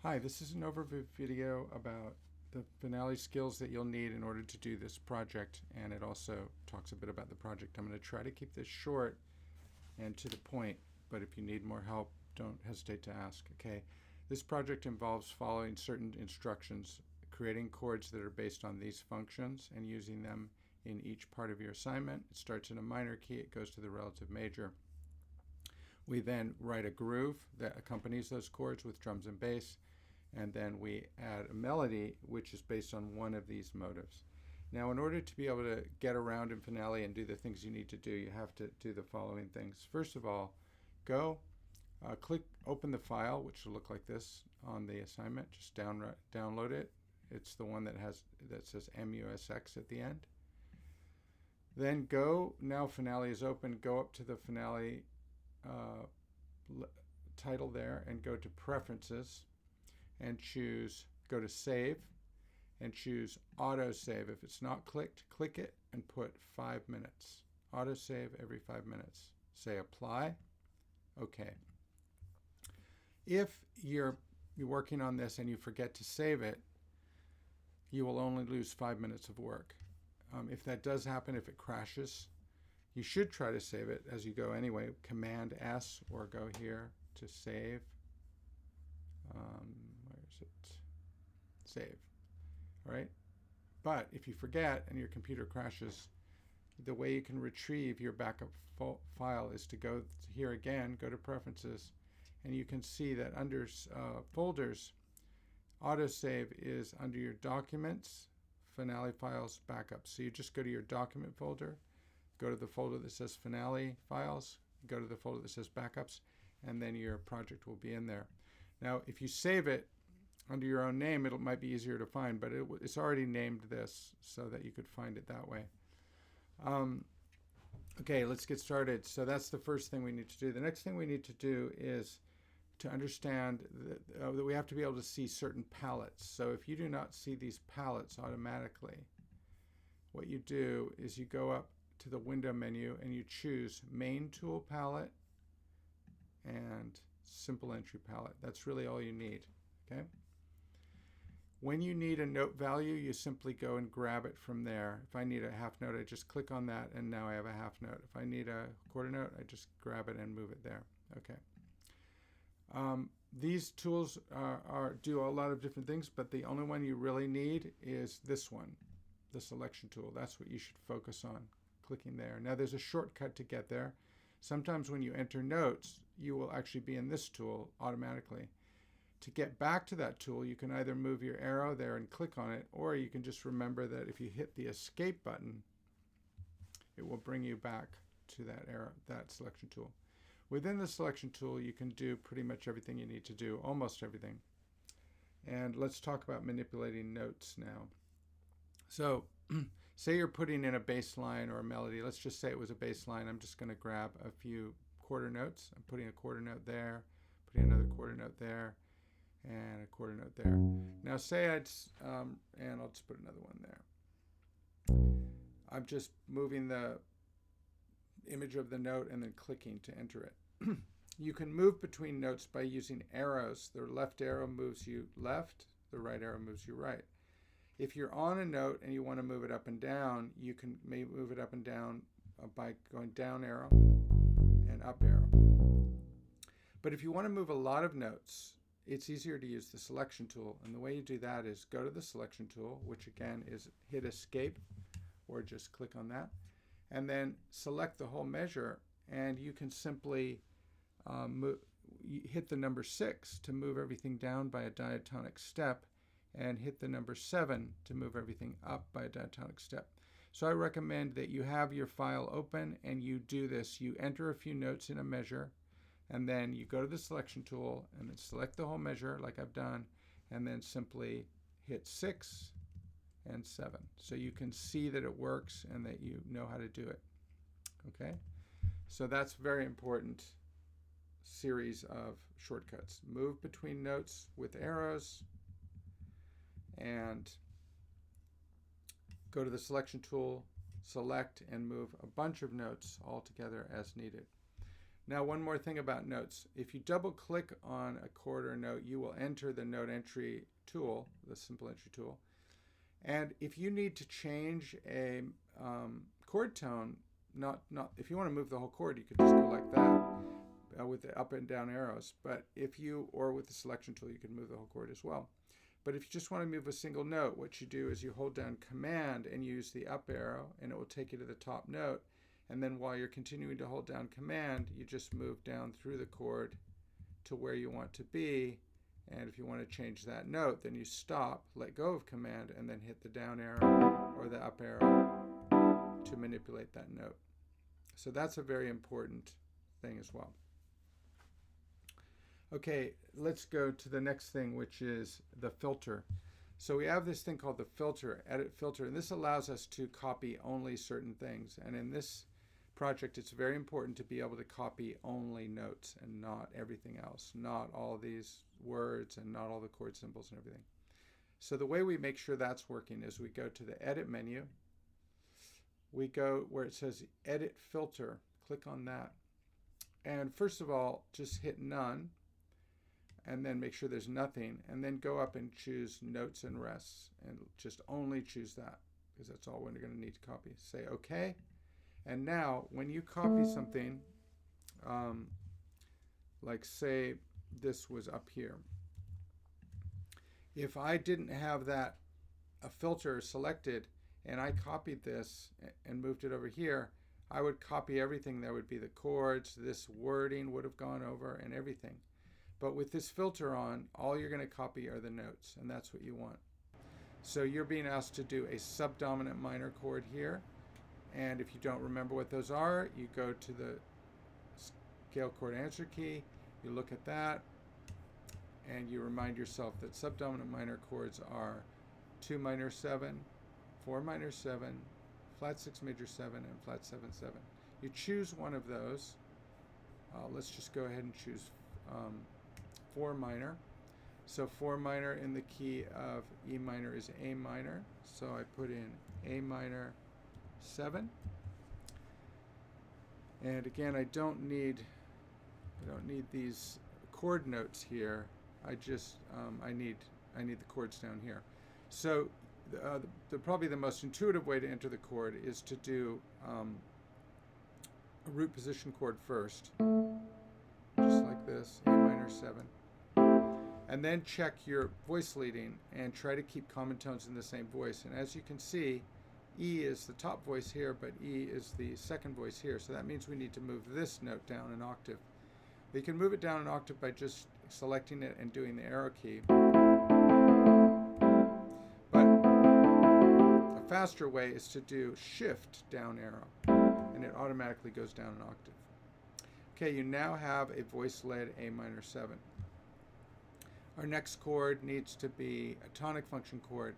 Hi, this is an overview video about the Finale skills that you'll need in order to do this project, and it also talks a bit about the project. I'm going to try to keep this short and to the point, but if you need more help, don't hesitate to ask. Okay, this project involves following certain instructions, creating chords that are based on these functions and using them in each part of your assignment. It starts in a minor key, it goes to the relative major. We then write a groove that accompanies those chords with drums and bass, and then we add a melody which is based on one of these motives. Now, in order to be able to get around in Finale and do the things you need to do, you have to do the following things. First of all, open the file, which will look like this on the assignment. Just download it. It's the one that says MUSX at the end. Then now Finale is open, go up to the Finale title there and go to Preferences and go to Save and choose Auto Save. If it's not clicked, click it and put 5 minutes. Auto save every 5 minutes. Say Apply. Okay. If you're working on this and you forget to save it, you will only lose 5 minutes of work. If that does happen, if it crashes, you should try to save it as you go anyway. Command S or go here to save. Where is it? Save. All right. But if you forget and your computer crashes, the way you can retrieve your backup file is to go here again, go to Preferences, and you can see that under Folders, Autosave is under your Documents, Finale Files, Backups. So you just go to your Document folder, go to the folder that says Finale Files, go to the folder that says Backups, and then your project will be in there. Now, if you save it under your own name, it might be easier to find, but it's already named this so that you could find it that way. Okay, let's get started. So that's the first thing we need to do. The next thing we need to do is to understand that we have to be able to see certain palettes. So if you do not see these palettes automatically, what you do is you go up to the window menu and you choose Main Tool Palette and Simple Entry Palette. That's really all you need. Okay. When you need a note value, you simply go and grab it from there. If I need a half note, I just click on that and now I have a half note. If I need a quarter note, I just grab it and move it there. Okay. These tools do a lot of different things, but the only one you really need is this one, the selection tool. That's what you should focus on, clicking there. Now there's a shortcut to get there. Sometimes when you enter notes, you will actually be in this tool automatically. To get back to that tool, you can either move your arrow there and click on it, or you can just remember that if you hit the escape button, it will bring you back to that selection tool. Within the selection tool, you can do pretty much everything you need to do, almost everything. And let's talk about manipulating notes now. So say you're putting in a bass line or a melody. Let's just say it was a bass line. I'm just going to grab a few quarter notes. I'm putting a quarter note there, putting another quarter note there, and a quarter note there. Now say and I'll just put another one there. I'm just moving the image of the note and then clicking to enter it. You can move between notes by using arrows. The left arrow moves you left, the right arrow moves you right. If you're on a note and you want to move it up and down, you can move it up and down by going down arrow and up arrow. But if you want to move a lot of notes, it's easier to use the selection tool. And the way you do that is go to the selection tool, which again is hit escape or just click on that, and then select the whole measure, and you can simply hit the number 6 to move everything down by a diatonic step, and hit the number 7 to move everything up by a diatonic step. So I recommend that you have your file open and you do this. You enter a few notes in a measure, and then you go to the selection tool and then select the whole measure like I've done, and then simply hit 6 and 7. So you can see that it works and that you know how to do it. Okay? So that's very important series of shortcuts. Move between notes with arrows and go to the selection tool, select and move a bunch of notes all together as needed. Now, one more thing about notes. If you double click on a chord or note, you will enter the note entry tool, the simple entry tool. And if you need to change a chord tone, not if you want to move the whole chord, you could just go like that with the up and down arrows. But if you, or with the selection tool, you can move the whole chord as well. But if you just want to move a single note, what you do is you hold down Command and use the up arrow, and it will take you to the top note. And then while you're continuing to hold down Command, you just move down through the chord to where you want to be. And if you want to change that note, then you stop, let go of Command, and then hit the down arrow or the up arrow to manipulate that note. So that's a very important thing as well. Okay, let's go to the next thing, which is the filter. So we have this thing called the filter, edit filter, and this allows us to copy only certain things. And in this project, it's very important to be able to copy only notes and not everything else, not all these words and not all the chord symbols and everything. So the way we make sure that's working is we go to the edit menu. We go where it says edit filter, click on that. And first of all, just hit none, and then make sure there's nothing, and then go up and choose notes and rests, and just only choose that, because that's all we're going to need to copy. Say OK. And now when you copy something, like say this was up here, if I didn't have that a filter selected and I copied this and moved it over here, I would copy everything. There would be the chords, this wording would have gone over, and everything. But with this filter on, all you're going to copy are the notes, and that's what you want. So you're being asked to do a subdominant minor chord here, and if you don't remember what those are, you go to the scale chord answer key, you look at that, and you remind yourself that subdominant minor chords are 2 minor 7, 4 minor 7, flat 6 major 7, and flat 7 7. You choose one of those. Let's just go ahead and choose 4 minor. So 4 minor in the key of E minor is A minor. So I put in A minor 7. And again, I don't need these chord notes here. I just I need the chords down here. So probably the most intuitive way to enter the chord is to do a root position chord first, just like this, A minor 7. And then check your voice leading and try to keep common tones in the same voice. And as you can see, E is the top voice here, but E is the second voice here. So that means we need to move this note down an octave. We can move it down an octave by just selecting it and doing the arrow key. But a faster way is to do shift down arrow, and it automatically goes down an octave. Okay, you now have a voice-led A minor 7. Our next chord needs to be a tonic function chord.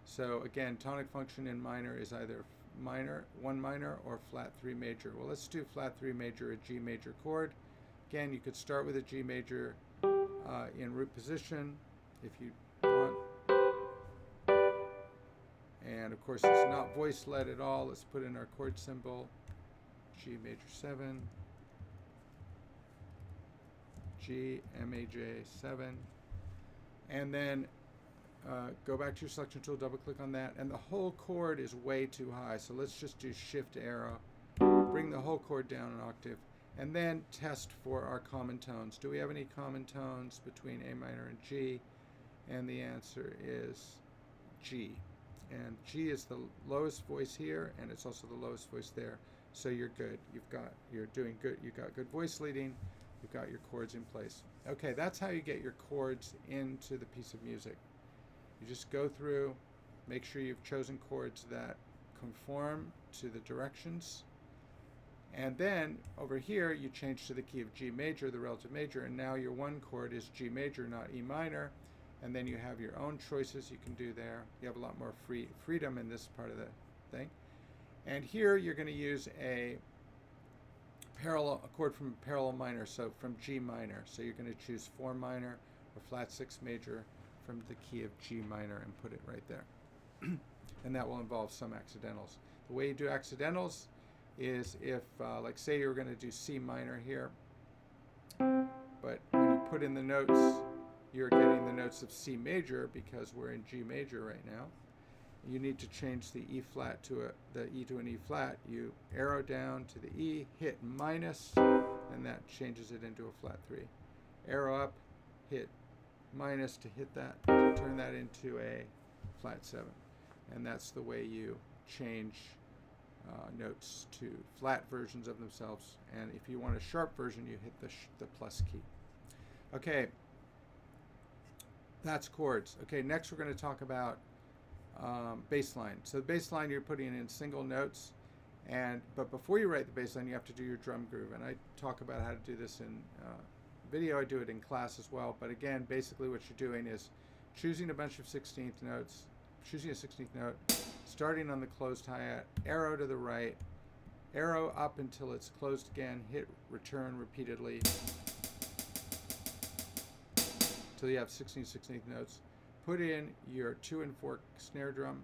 So again, tonic function in minor is either minor, 1 minor, or flat 3 major. Well, let's do flat 3 major, a G major chord. Again, you could start with a G major in root position if you want. And of course, it's not voice-led at all. Let's put in our chord symbol, G major 7, G, MAJ 7. And then go back to your selection tool, double click on that, and the whole chord is way too high. So let's just do shift arrow, bring the whole chord down an octave, and then test for our common tones. Do we have any common tones between A minor and G? And the answer is G. And G is the lowest voice here, and it's also the lowest voice there. So you're good. You're doing good. You've got good voice leading. You've got your chords in place. Okay, that's how you get your chords into the piece of music. You just go through, make sure you've chosen chords that conform to the directions, and then over here you change to the key of G major, the relative major, and now your one chord is G major, not E minor, and then you have your own choices you can do there. You have a lot more freedom in this part of the thing. And here you're going to use a chord from parallel minor, so from G minor. So you're going to choose 4 minor or flat 6 major from the key of G minor and put it right there. And that will involve some accidentals. The way you do accidentals is if, like say you're going to do C minor here, put in the notes, you're getting the notes of C major because we're in G major right now. You need to change the E flat to the E to an E flat. You arrow down to the E, hit minus, and that changes it into a flat 3. Arrow up, hit minus to hit that, to turn that into a flat 7. And that's the way you change notes to flat versions of themselves. And if you want a sharp version, you hit the plus key. Okay, that's chords. Okay, next we're going to talk about bassline. So the bassline, you're putting in single notes, but before you write the bassline, you have to do your drum groove. And I talk about how to do this in video. I do it in class as well. But again, basically what you're doing is choosing a bunch of 16th notes, choosing a 16th note, starting on the closed hi-hat, arrow to the right, arrow up until it's closed again, hit return repeatedly until you have 16th notes. Put in your 2 and 4 snare drum.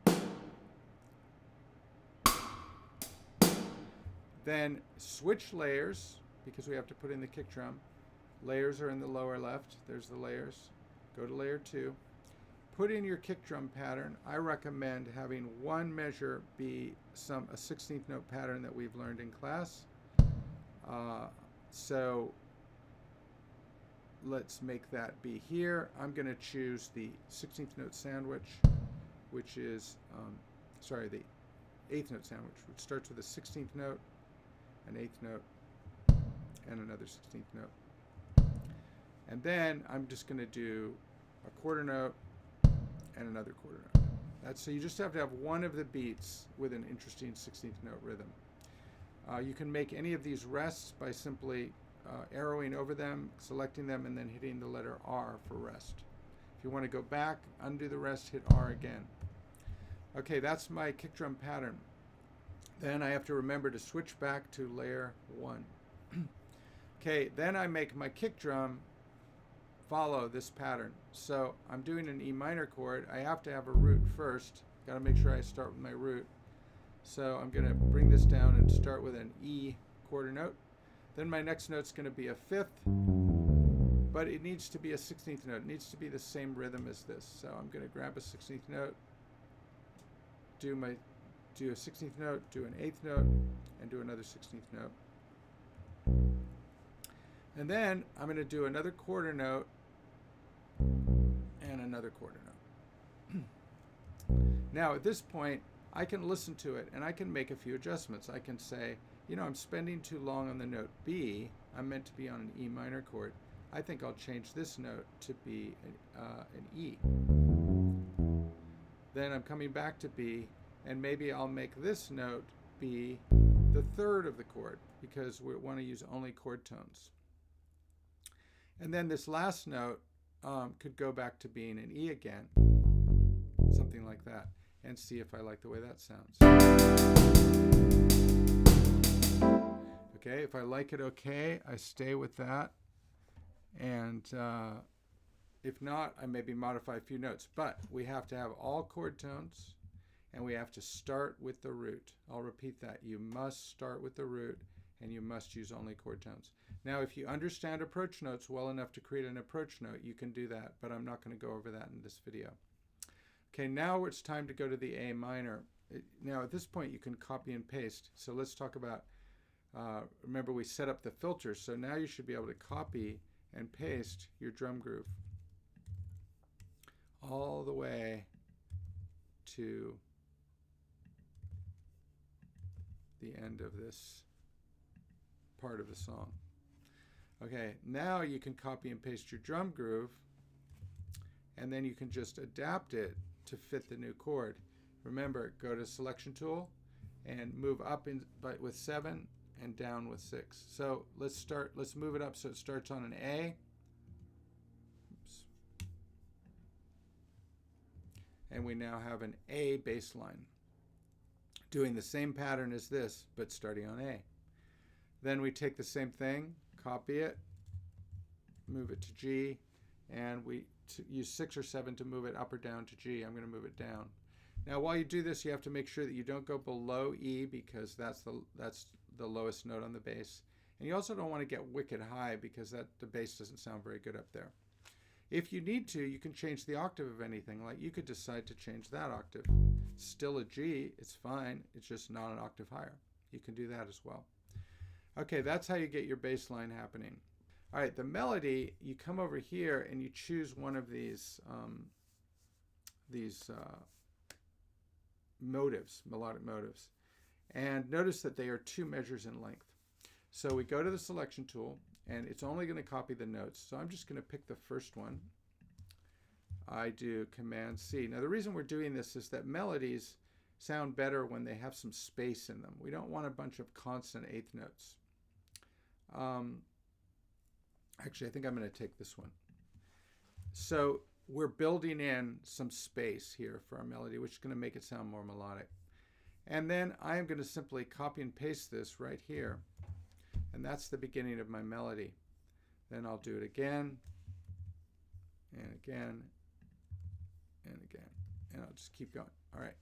Then switch layers, because we have to put in the kick drum. Layers are in the lower left. There's the layers. Go to layer 2. Put in your kick drum pattern. I recommend having one measure be a 16th note pattern that we've learned in class. So let's make that be here. I'm going to choose the 16th note sandwich, which is, the 8th note sandwich, which starts with a 16th note, an 8th note, and another 16th note. And then I'm just going to do a quarter note and another quarter note. So you just have to have one of the beats with an interesting 16th note rhythm. You can make any of these rests by simply arrowing over them, selecting them, and then hitting the letter R for rest. If you want to go back, undo the rest, hit R again. Okay, that's my kick drum pattern. Then I have to remember to switch back to layer 1. Okay, then I make my kick drum follow this pattern. So I'm doing an E minor chord. I have to have a root first. Got to make sure I start with my root. So I'm going to bring this down and start with an E quarter note. Then my next note's going to be a 5th, but it needs to be a 16th note. It needs to be the same rhythm as this. So I'm going to grab a 16th note, do a 16th note, do an 8th note, and do another 16th note. And then I'm going to do another quarter note and another quarter note. Now at this point, I can listen to it and I can make a few adjustments. I can say, I'm spending too long on the note B. I'm meant to be on an E minor chord. I think I'll change this note to be an E. Then I'm coming back to B, and maybe I'll make this note be the 3rd of the chord because we want to use only chord tones. And then this last note could go back to being an E again, something like that, and see if I like the way that sounds. Okay, if I like it okay, I stay with that. And if not, I maybe modify a few notes. But we have to have all chord tones, and we have to start with the root. I'll repeat that. You must start with the root, and you must use only chord tones. Now, if you understand approach notes well enough to create an approach note, you can do that, but I'm not going to go over that in this video. Okay, now it's time to go to the A minor. Now, at this point, you can copy and paste. So let's talk about, remember we set up the filters, so now you should be able to copy and paste your drum groove all the way to the end of this part of the song. Okay, now you can copy and paste your drum groove, and then you can just adapt it to fit the new chord. Remember, go to Selection Tool and move up with 7 and down with 6. So let's move it up so it starts on an A. Oops. And we now have an A bass line, doing the same pattern as this, but starting on A. Then we take the same thing, copy it, move it to G, and we use 6 or 7 to move it up or down to G. I'm going to move it down. Now, while you do this, you have to make sure that you don't go below E because that's the lowest note on the bass, And you also don't want to get wicked high because the bass doesn't sound very good up there. If you need to, you can change the octave of anything. Like you could decide to change that octave. Still a G, it's fine. It's just not an octave higher. You can do that as well. Okay, that's how you get your bass line happening. All right, the melody, you come over here and you choose one of these motives, melodic motives. And notice that they are 2 measures in length. So we go to the selection tool, and it's only going to copy the notes. So I'm just going to pick the first one. I do Command C. Now the reason we're doing this is that melodies sound better when they have some space in them. We don't want a bunch of constant eighth notes. Actually, I think I'm going to take this one. So we're building in some space here for our melody, which is going to make it sound more melodic. And then I am going to simply copy and paste this right here. And that's the beginning of my melody. Then I'll do it again, and again, and again. And I'll just keep going. All right.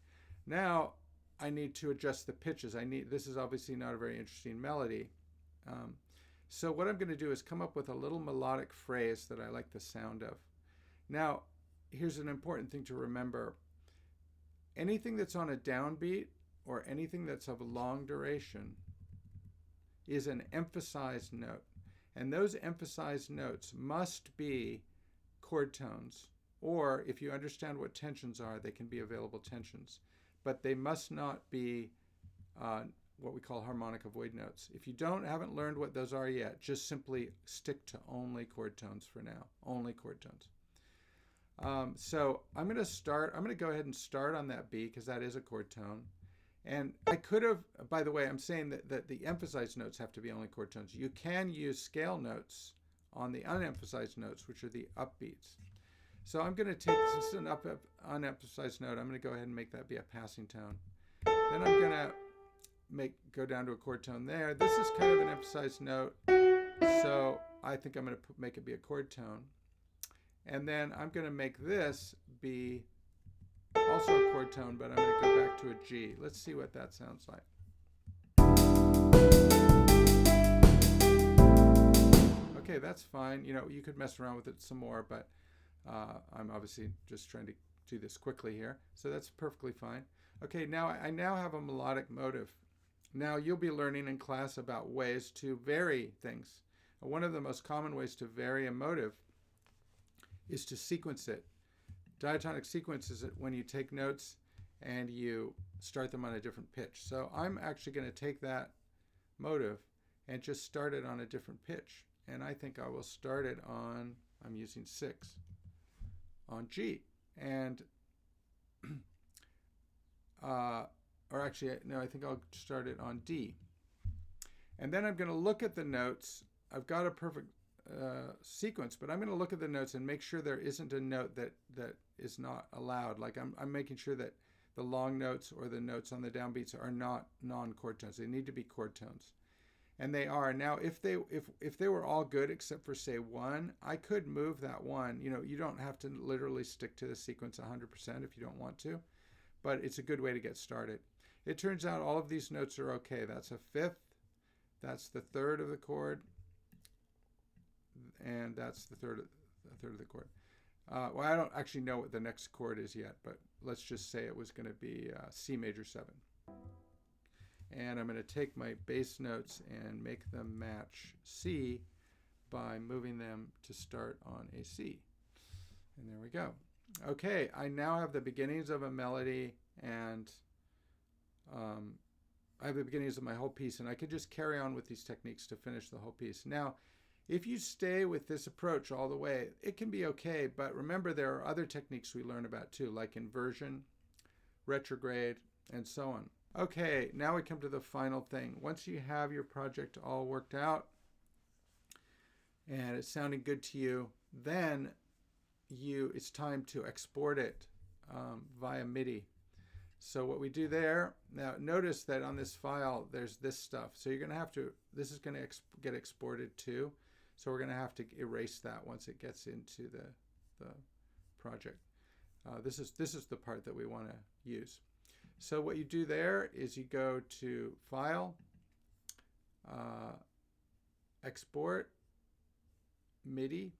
Now I need to adjust the pitches. This is obviously not a very interesting melody. So what I'm going to do is come up with a little melodic phrase that I like the sound of. Now, here's an important thing to remember. Anything that's on a downbeat or anything that's of a long duration is an emphasized note. And those emphasized notes must be chord tones. Or if you understand what tensions are, they can be available tensions. But they must not be what we call harmonic avoid notes. If you haven't learned what those are yet, just simply stick to only chord tones for now. Only chord tones. So I'm going to go ahead and start on that B because that is a chord tone. And I could have, by the way, I'm saying that the emphasized notes have to be only chord tones. You can use scale notes on the unemphasized notes, which are the upbeats. So I'm going to take this is an unemphasized note. I'm going to go ahead and make that be a passing tone. Then I'm going to go down to a chord tone there. This is kind of an emphasized note, so I think I'm going to make it be a chord tone. And then I'm going to make this be also a chord tone, but I'm going to go back to a G. Let's see what that sounds like. Okay, that's fine. You could mess around with it some more, but I'm obviously just trying to do this quickly here. So that's perfectly fine. Okay, now I have a melodic motive. Now you'll be learning in class about ways to vary things. One of the most common ways to vary a motive is to sequence it. Diatonic sequence is when you take notes and you start them on a different pitch. So I'm actually going to take that motive and just start it on a different pitch. And I think I will start it on, I'm using 6, on G. And, or actually, no, I think I'll start it on D. And then I'm going to look at the notes. I've got a perfect sequence, but I'm going to look at the notes and make sure there isn't a note that is not allowed. Like I'm making sure that the long notes or the notes on the downbeats are not non-chord tones. They need to be chord tones. And they are. Now, if they were all good except for, say, 1, I could move that 1. You don't have to literally stick to the sequence 100% if you don't want to, but it's a good way to get started. It turns out all of these notes are okay. That's a 5th. That's the 3rd of the chord. And that's the third of the chord. Well, I don't actually know what the next chord is yet, but let's just say it was going to be C major 7. And I'm going to take my bass notes and make them match C by moving them to start on a C. And there we go. Okay, I now have the beginnings of a melody, and I have the beginnings of my whole piece, and I could just carry on with these techniques to finish the whole piece. Now, if you stay with this approach all the way, it can be okay, but remember there are other techniques we learn about too, like inversion, retrograde, and so on. Okay, now we come to the final thing. Once you have your project all worked out and it's sounding good to you, then it's time to export it via MIDI. So what we do there, now notice that on this file there's this stuff. So you're going to have to, this is going to get exported too. So we're going to have to erase that once it gets into the project. This is the part that we want to use. So what you do there is you go to File, export MIDI,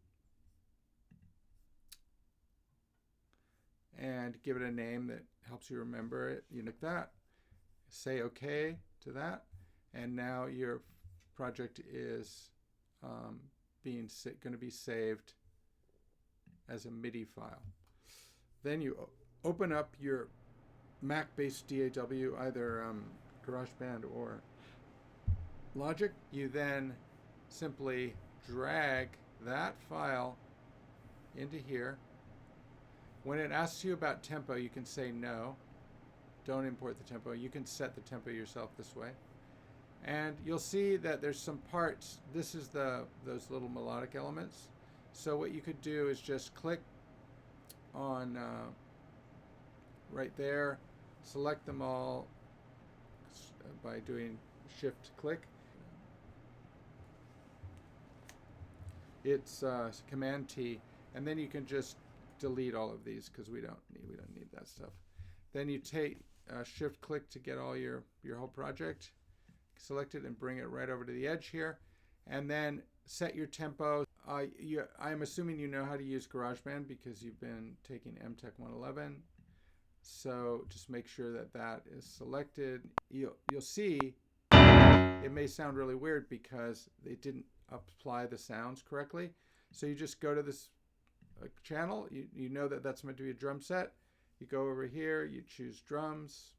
and give it a name that helps you remember it. You like that, say OK to that, and now your project is going to be saved as a MIDI file. Then you open up your Mac-based DAW, either GarageBand or Logic. You then simply drag that file into here. When it asks you about tempo, you can say no. Don't import the tempo. You can set the tempo yourself this way. And you'll see that there's some parts. This is those little melodic elements. So what you could do is just click on right there, select them all by doing Shift click. It's Command T, and then you can just delete all of these because we don't need that stuff. Then you take Shift click to get all your whole project. Select it and bring it right over to the edge here, and then set your tempo. I'm assuming you know how to use GarageBand because you've been taking MTech 111. So just make sure that that is selected. You'll see it may sound really weird because they didn't apply the sounds correctly. So you just go to this channel. You know that that's meant to be a drum set. You go over here. You choose drums.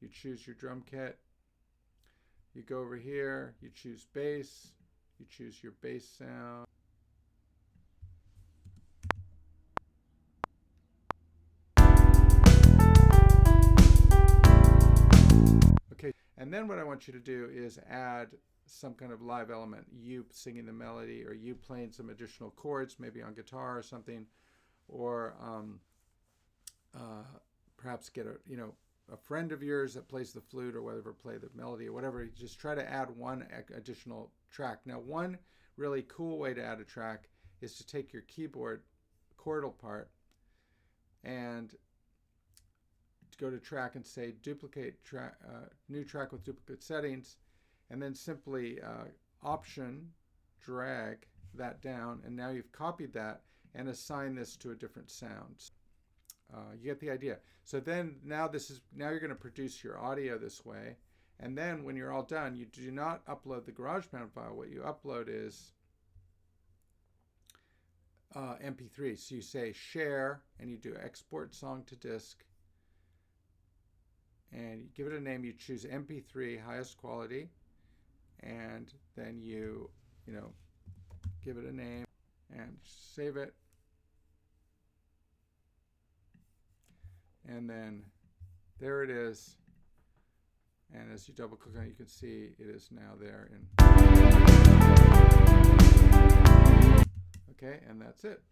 You choose your drum kit. You go over here, you choose bass, you choose your bass sound. Okay, and then what I want you to do is add some kind of live element, you singing the melody or you playing some additional chords, maybe on guitar or something, or perhaps get a friend of yours that plays the flute or whatever, play the melody or whatever. Just try to add one additional track. Now, one really cool way to add a track is to take your keyboard chordal part and go to track and say duplicate track, new track with duplicate settings, and then simply option drag that down, and now you've copied that and assign this to a different sound. You get the idea. So then now you're going to produce your audio this way, and then when you're all done, you do not upload the GarageBand file. What you upload is MP3. So you say share, and you do export song to disk, and you give it a name. You choose MP3 highest quality, and then you give it a name and save it. And then there it is. And as you double click on it, you can see it is now there. Okay, and that's it.